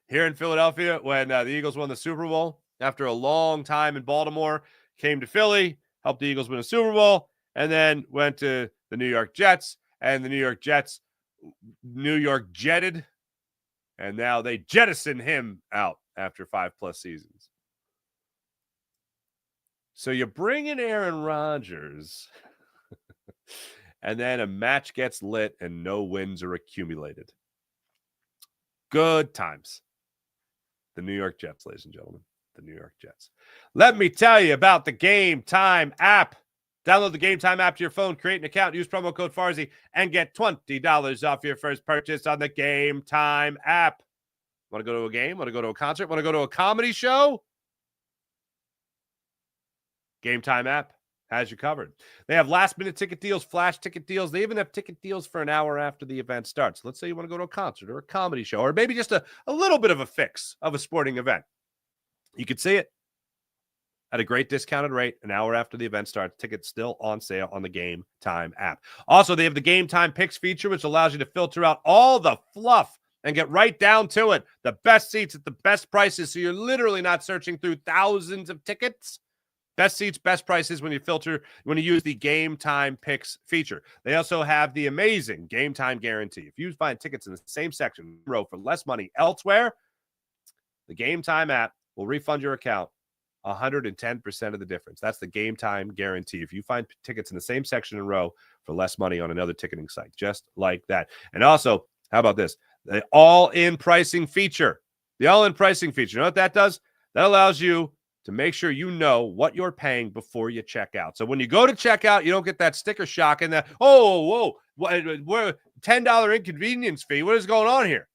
here in Philadelphia when the Eagles won the Super Bowl after a long time in Baltimore, came to Philly, helped the Eagles win a Super Bowl, and then went to the New York Jets, and the New York Jets New York jetted, and now they jettison him out after 5+ seasons. So you bring in Aaron Rodgers, and then a match gets lit and no wins are accumulated. Good times. The New York Jets, ladies and gentlemen. The New York Jets. Let me tell you about the Game Time app. Download the Game Time app to your phone, create an account, use promo code Farzy, and get $20 off your first purchase on the Game Time app. Want to go to a game? Want to go to a concert? Want to go to a comedy show? Game Time app has you covered. They have last-minute ticket deals, flash ticket deals. They even have ticket deals for an hour after the event starts. Let's say you want to go to a concert or a comedy show or maybe just a little bit of a fix of a sporting event. You could see it at a great discounted rate an hour after the event starts. Tickets still on sale on the Game Time app. Also, they have the Game Time Picks feature, which allows you to filter out all the fluff and get right down to it. The best seats at the best prices, so you're literally not searching through thousands of tickets. Best seats, best prices when you use the Game Time Picks feature. They also have the amazing Game Time Guarantee. If you find tickets in the same section row for less money elsewhere, the Game Time app will refund your account 110% of the difference. That's the Game Time Guarantee. If you find tickets in the same section and row for less money on another ticketing site, just like that. And also, how about this? The all-in pricing feature. The all-in pricing feature. You know what that does? That allows you to make sure you know what you're paying before you check out. So when you go to check out, you don't get that sticker shock and that, whoa, $10 inconvenience fee. What is going on here?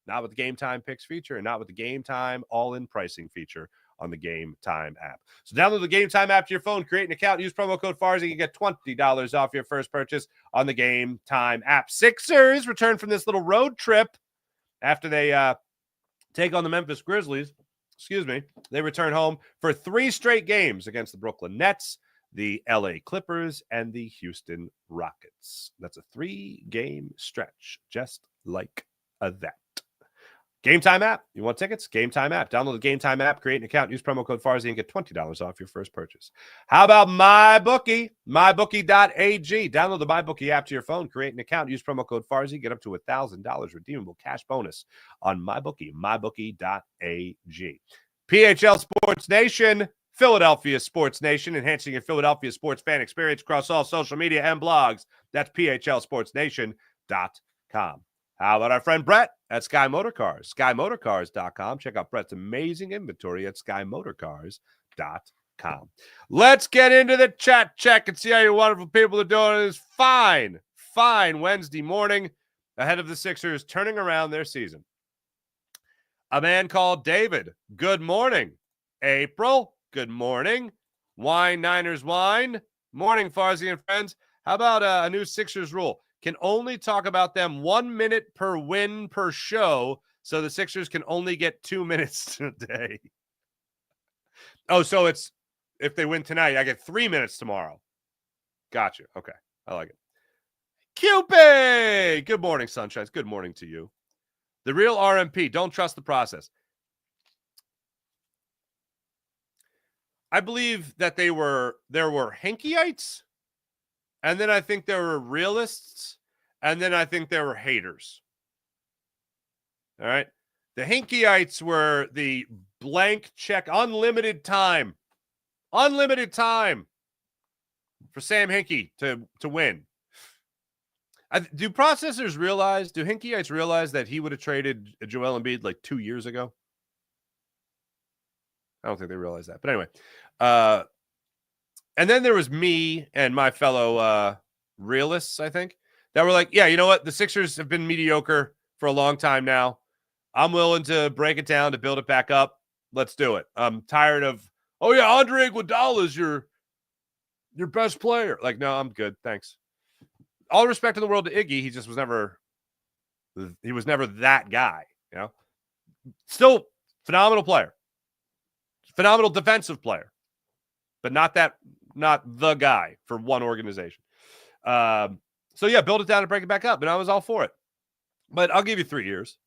Not with the Game Time Picks feature and not with the Game Time all-in pricing feature on the Game Time app. So download the Game Time app to your phone, create an account, use promo code FARZI, you get $20 off your first purchase on the Game Time app. Sixers return from this little road trip after they take on the Memphis Grizzlies. They return home for 3 straight games against the Brooklyn Nets, the LA Clippers, and the Houston Rockets. That's a 3-game stretch, just like that. Game Time app. You want tickets? Game Time app. Download the Game Time app, create an account, use promo code FARZI, and get $20 off your first purchase. How about MyBookie? MyBookie.ag. Download the MyBookie app to your phone, create an account, use promo code FARZI, get up to $1,000 redeemable cash bonus on MyBookie. MyBookie.ag. PHL Sports Nation, Philadelphia Sports Nation, enhancing your Philadelphia sports fan experience across all social media and blogs. That's PHLSportsNation.com. How about our friend Brett at Sky Motor Cars? SkyMotorCars.com. Check out Brett's amazing inventory at SkyMotorCars.com. Let's get into the chat check and see how you wonderful people are doing this fine Wednesday morning ahead of the Sixers turning around their season. A man called David. Good morning. April. Good morning. Wine Niners Wine. Morning, Farzi and friends. How about a new Sixers rule? Can only talk about them 1 minute per win per show, so the Sixers can only get 2 minutes today. Oh, so it's if they win tonight, I get 3 minutes tomorrow. Gotcha. Okay. I like it. Cupid! Good morning, Sunshines. Good morning to you. The real RMP. Don't trust the process. I believe that there were Hinkyites. And then I think there were realists. And then I think there were haters. All right. The Hinkyites were the blank check, unlimited time for Sam Hinkie to win. Do Hinkyites realize that he would have traded Joel Embiid like 2 years ago? I don't think they realize that. But anyway, and then there was me and my fellow realists, I think, that were like, yeah, you know what? The Sixers have been mediocre for a long time now. I'm willing to break it down to build it back up. Let's do it. I'm tired of, oh, yeah, Andre Iguodala's your best player. Like, no, I'm good. Thanks. All respect in the world to Iggy. He just was never that guy, you know? Still phenomenal player. Phenomenal defensive player. But not the guy for one organization. So, yeah, build it down and break it back up. And I was all for it. But I'll give you 3 years.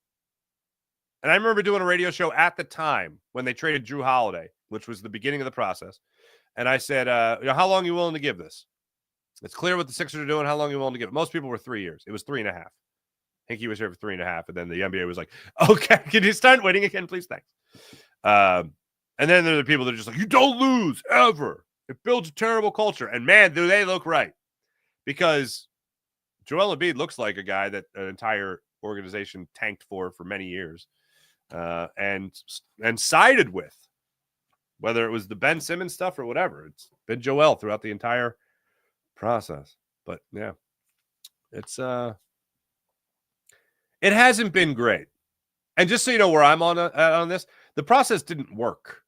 And I remember doing a radio show at the time when they traded Drew Holiday, which was the beginning of the process. And I said, how long are you willing to give this? It's clear what the Sixers are doing. How long are you willing to give it? Most people were 3 years. It was 3.5. I think he was here for 3.5. And then the NBA was like, okay, can you start winning again, please? Thanks. And then there are the people that are just like, you don't lose ever. It builds a terrible culture. And man, do they look right. Because Joel Embiid looks like a guy that an entire organization tanked for many years and sided with, whether it was the Ben Simmons stuff or whatever. It's been Joel throughout the entire process. But yeah, it's it hasn't been great. And just so you know where I'm on this, the process didn't work.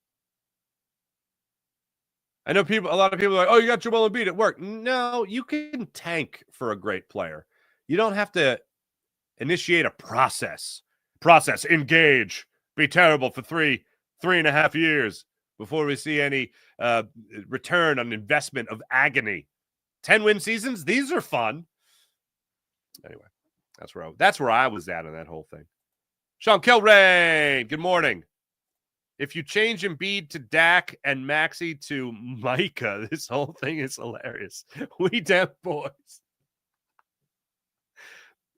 I know a lot of people are like, oh, you got Joel Embiid at work. No, you can tank for a great player. You don't have to initiate a process. Engage, be terrible for 3.5 years before we see any return on investment of agony. 10-win seasons, these are fun. Anyway, that's where I was at on that whole thing. Sean Kilrain, good morning. If you change Embiid to Dak and Maxey to Micah, this whole thing is hilarious. We damn boys.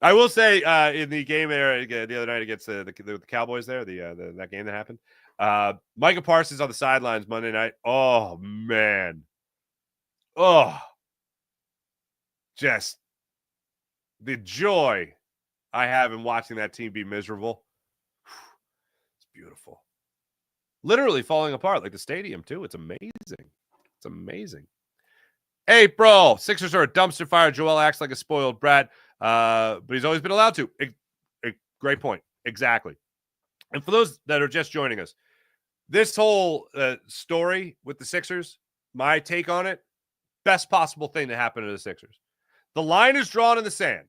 I will say in the game there the other night against the Cowboys there, that game that happened, Micah Parsons on the sidelines Monday night. Oh, man. Oh, just the joy I have in watching that team be miserable. It's beautiful. Literally falling apart, like the stadium, too. It's amazing. It's amazing. April, Sixers are a dumpster fire. Joel acts like a spoiled brat, but he's always been allowed to. Great point. Exactly. And for those that are just joining us, this whole story with the Sixers, my take on it, best possible thing to happen to the Sixers. The line is drawn in the sand.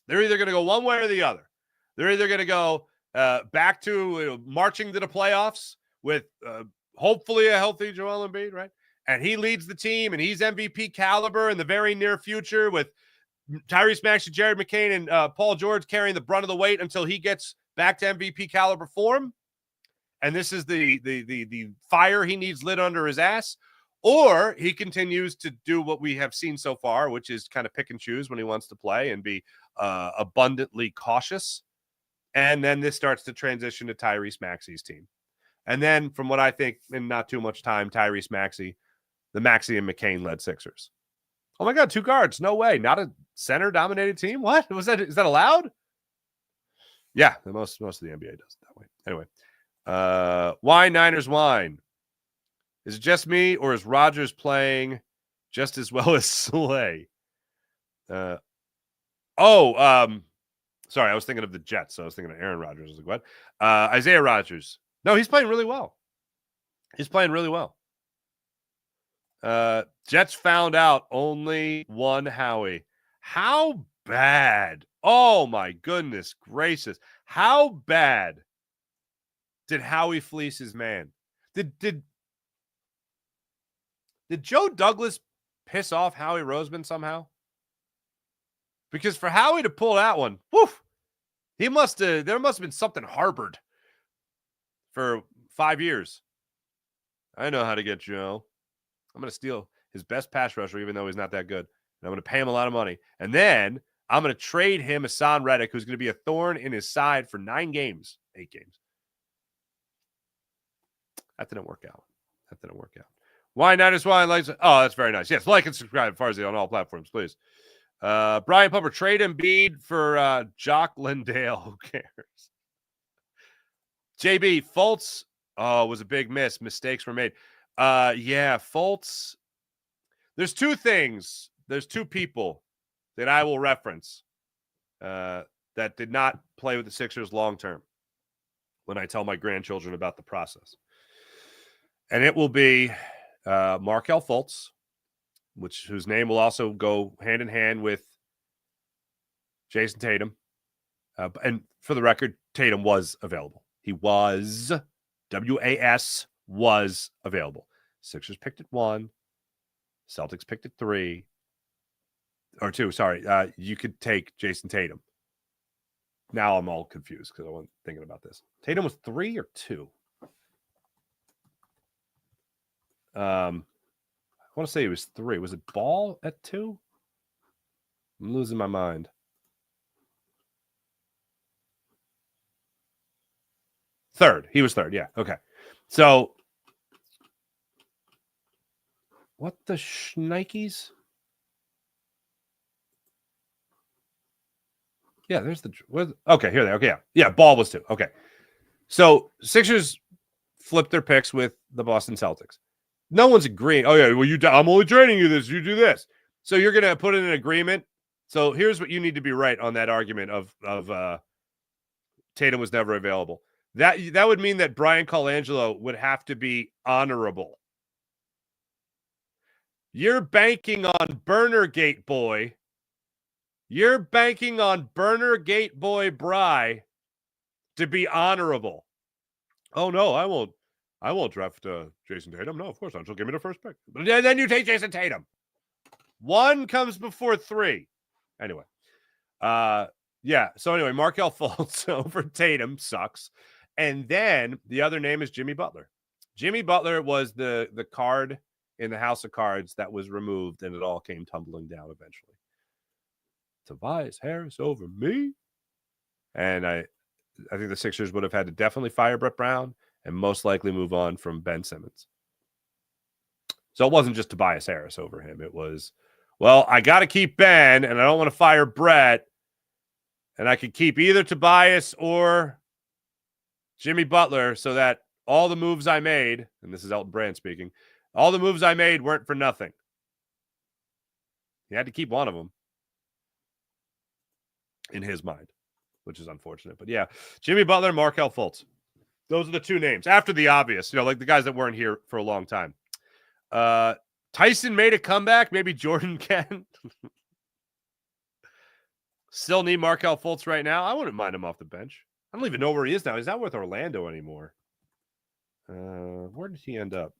They're either going to go one way or the other. They're either going to go back to marching to the playoffs with hopefully a healthy Joel Embiid, right? And he leads the team, and he's MVP caliber in the very near future with Tyrese Maxey, Jared McCain, and Paul George carrying the brunt of the weight until he gets back to MVP caliber form. And this is the fire he needs lit under his ass. Or he continues to do what we have seen so far, which is kind of pick and choose when he wants to play and be abundantly cautious. And then this starts to transition to Tyrese Maxey's team. And then from what I think in not too much time, Tyrese Maxey, the Maxey and McCain-led Sixers. Oh, my God, 2 guards. No way. Not a center-dominated team? What? Is that allowed? Yeah, most of the NBA does it that way. Anyway, why Niners wine? Is it just me, or is Rodgers playing just as well as Slay? Sorry, I was thinking of the Jets. So I was thinking of Aaron Rodgers. I was like, what? Isaiah Rodgers. No, he's playing really well. Jets found out only one Howie. How bad? Oh, my goodness gracious. How bad did Howie fleece his man? Did Joe Douglas piss off Howie Roseman somehow? Because for Howie to pull that one, woof, there must have been something harbored for 5 years. I know how to get Joe. I'm going to steal his best pass rusher, even though he's not that good. And I'm going to pay him a lot of money. And then I'm going to trade him Hassan Reddick, who's going to be a thorn in his side for 8 games. That didn't work out. Why Niners Wine likes it? Oh, that's very nice. Yes, like and subscribe, Farzy, on all platforms, please. Brian Pumper, trade Embiid for Jock Lindale. Who cares? JB, Fultz was a big miss. Mistakes were made. Yeah, Fultz. There's 2 things. There's 2 people that I will reference that did not play with the Sixers long term when I tell my grandchildren about the process. And it will be Markelle Fultz, whose name will also go hand in hand with Jason Tatum. And for the record, Tatum was available. He was, W-A-S, was available. Sixers picked at 1. Celtics picked at 3. Or 2, sorry. You could take Jason Tatum. Now I'm all confused because I wasn't thinking about this. Tatum was 3 or 2? I want to say it was 3. Was it Ball at 2? I'm losing my mind. Third. He was 3rd. Yeah. Okay. So what the shnikes? Yeah, there's the. Okay, here they are. Okay, yeah. Ball was 2. Okay. So Sixers flipped their picks with the Boston Celtics. No one's agreeing. Oh, yeah, well, I'm only trading you this. You do this. So you're going to put in an agreement. So here's what you need to be right on that argument of Tatum was never available. That would mean that Brian Colangelo would have to be honorable. You're banking on Burnergate boy. You're banking on Burnergate boy Bry to be honorable. Oh no, I won't draft Jason Tatum. No, of course not. So give me the first pick. But then you take Jason Tatum. 1 comes before 3. Anyway. Yeah. So anyway, Markelle Fultz over Tatum sucks. And then the other name is Jimmy Butler. Jimmy Butler was the card in the house of cards that was removed, and it all came tumbling down eventually. Tobias Harris over me. And I think the Sixers would have had to definitely fire Brett Brown and most likely move on from Ben Simmons. So it wasn't just Tobias Harris over him. It was, well, I got to keep Ben, and I don't want to fire Brett. And I could keep either Tobias or Jimmy Butler so that all the moves I made, and this is Elton Brand speaking, all the moves I made weren't for nothing. He had to keep one of them in his mind, which is unfortunate. But yeah, Jimmy Butler, Markelle Fultz. Those are the 2 names. After the obvious, like the guys that weren't here for a long time. Tyson made a comeback. Maybe Jordan can. Still need Markelle Fultz right now. I wouldn't mind him off the bench. I don't even know where he is now. He's not with Orlando anymore. Where did he end up?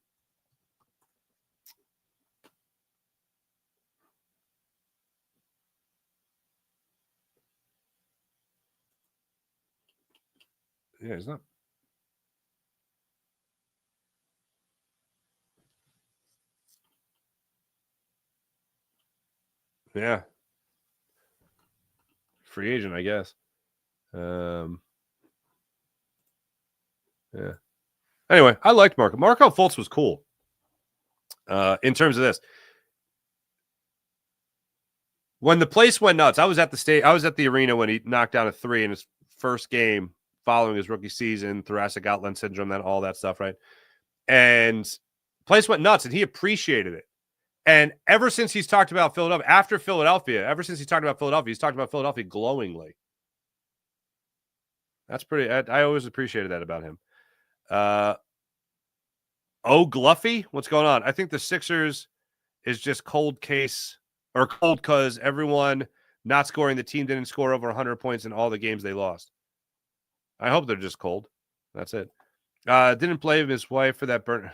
Yeah, he's not. Yeah. Free agent, I guess. Yeah. Anyway, I liked Markelle. Markelle Fultz was cool. In terms of this, when the place went nuts, I was at the arena when he knocked down a 3 in his first game following his rookie season, thoracic outlet syndrome, that all that stuff, right? And the place went nuts, and he appreciated it. And ever since he's talked about Philadelphia, he's talked about Philadelphia glowingly. That's pretty. I always appreciated that about him. Gluffy, what's going on? I think the Sixers is just cold case or cold because everyone not scoring. The team didn't score over 100 points in all the games they lost. I hope they're just cold. That's it. Didn't blame his wife for that burn.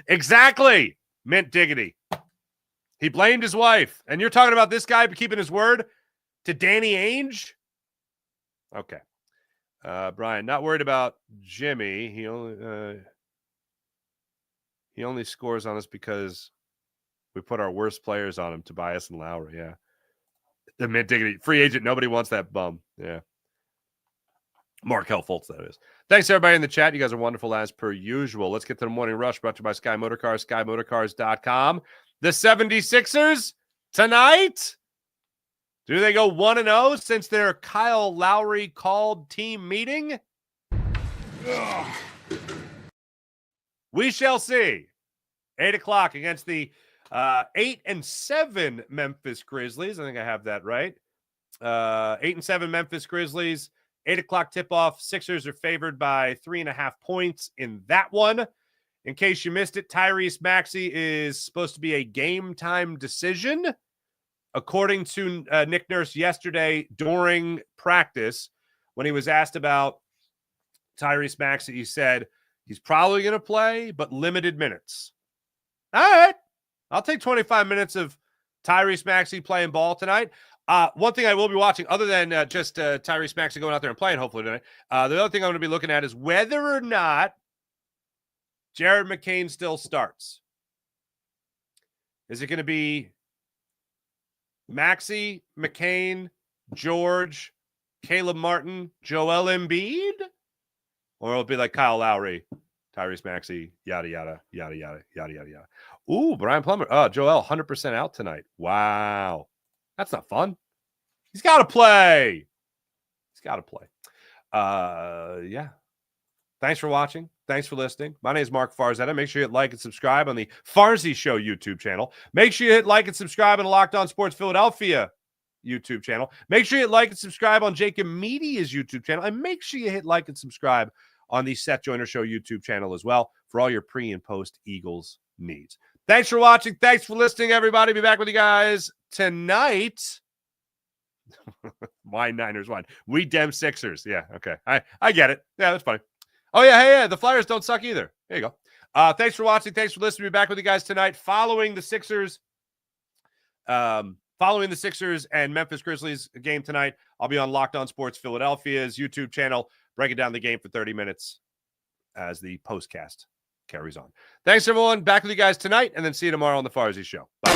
Exactly. Mint diggity. He blamed his wife. And you're talking about this guy keeping his word to Danny Ainge? Okay. Brian, not worried about Jimmy. He only scores on us because we put our worst players on him, Tobias and Lowry. Yeah. The mint diggity. Free agent. Nobody wants that bum. Yeah. Markelle Fultz, that is. Thanks, everybody in the chat. You guys are wonderful as per usual. Let's get to the morning rush brought to you by Sky Motorcars, SkyMotorcars.com. The 76ers tonight. Do they go 1-0 since their Kyle Lowry called team meeting? Ugh. We shall see. 8 o'clock against the 8-7 Memphis Grizzlies. I think I have that right. 8-7 Memphis Grizzlies. 8 o'clock tip-off. Sixers are favored by 3.5 points in that one. In case you missed it, Tyrese Maxey is supposed to be a game-time decision. According to Nick Nurse yesterday during practice, when he was asked about Tyrese Maxey, he said he's probably going to play, but limited minutes. All right. I'll take 25 minutes of Tyrese Maxey playing ball tonight. One thing I will be watching, other than just Tyrese Maxey going out there and playing, hopefully tonight, the other thing I'm going to be looking at is whether or not Jared McCain still starts. Is it going to be Maxey, McCain, George, Caleb Martin, Joel Embiid? Or it'll be like Kyle Lowry, Tyrese Maxey, yada, yada, yada, yada, yada, yada, yada. Ooh, Brian Plummer. Joel, 100% out tonight. Wow. That's not fun. He's got to play. Yeah. Thanks for watching. Thanks for listening. My name is Mark Farzetta. Make sure you hit like and subscribe on the Farzy Show YouTube channel. Make sure you hit like and subscribe on the Locked On Sports Philadelphia YouTube channel. Make sure you like and subscribe on Jacob Media's YouTube channel. And make sure you hit like and subscribe on the Seth Joyner Show YouTube channel as well for all your pre and post Eagles needs. Thanks for watching. Thanks for listening, everybody. Be back with you guys tonight. Why Niners won? We dem Sixers. Yeah, okay. I get it. Yeah, that's funny. Oh, yeah, hey, the Flyers don't suck either. There you go. Thanks for watching. Thanks for listening. Be back with you guys tonight following the Sixers. Following the Sixers and Memphis Grizzlies game tonight. I'll be on Locked On Sports Philadelphia's YouTube channel, breaking down the game for 30 minutes as the postcast carries on. Thanks, everyone. Back with you guys tonight, and then see you tomorrow on the Farzy Show. Bye.